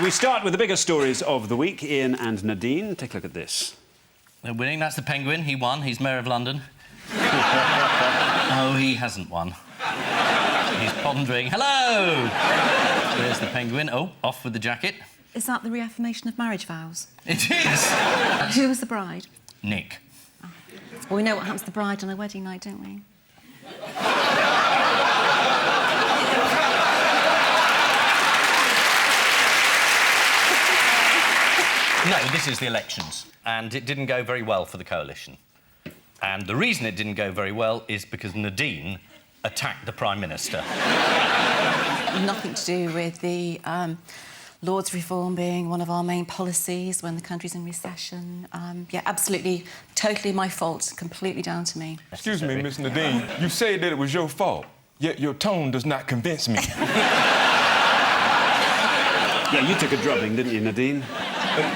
we start with the biggest stories of the week. Ian and Nadine, take a look at this. They're winning. That's the Penguin. He won. He's Mayor of London. Oh, he hasn't won. He's pondering. Hello! There's the Penguin. Oh, off with the jacket. Is that the reaffirmation of marriage vows? It is! Who was the bride? Nick. Oh. Well, we know what happens to the bride on her wedding night, don't we? No, this is the elections, and it didn't go very well for the coalition. And the reason it didn't go very well is because Nadine attacked the Prime Minister. Nothing to do with the Lords reform being one of our main policies when the country's in recession. Yeah, absolutely, totally my fault, completely down to me. Excuse me, Miss Nadine, you say that it was your fault, yet your tone does not convince me. Yeah, you took a drubbing, didn't you, Nadine?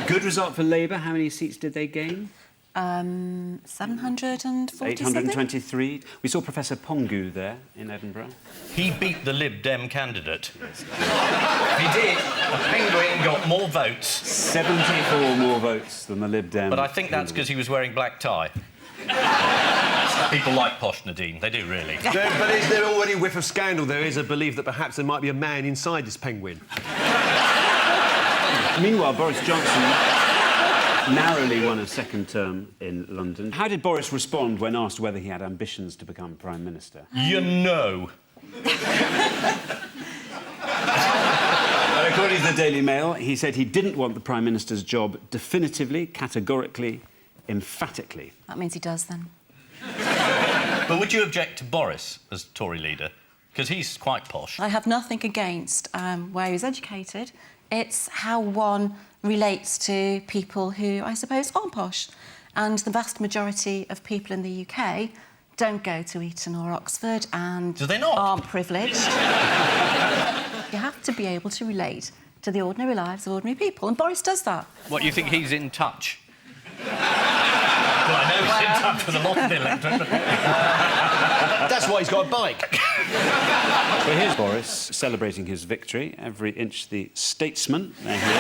Good result for Labour. How many seats did they gain? 740 823. We saw Professor Pongu there in Edinburgh. He beat the Lib Dem candidate. He did. The Penguin got more votes. 74 more votes than the Lib Dem. But I think that's because he was wearing black tie. People like posh Nadine. They do, really. But is there already a whiff of scandal? There is a belief that perhaps there might be a man inside this Penguin. Meanwhile, Boris Johnson narrowly won a second term in London. How did Boris respond when asked whether he had ambitions to become Prime Minister? You know. Well, according to the Daily Mail, he said he didn't want the Prime Minister's job definitively, categorically, emphatically. That means he does, then. But would you object to Boris as Tory leader? Because he's quite posh. I have nothing against where he was educated. It's how one relates to people who, I suppose, aren't posh. And the vast majority of people in the UK don't go to Eton or Oxford and... Do they not? ...aren't privileged. You have to be able to relate to the ordinary lives of ordinary people, and Boris does that. What, you think he's in touch? Well, I know he's in touch with a lot of the electorate. That's why he's got a bike. So here's Boris celebrating his victory. Every inch the statesman. There he is.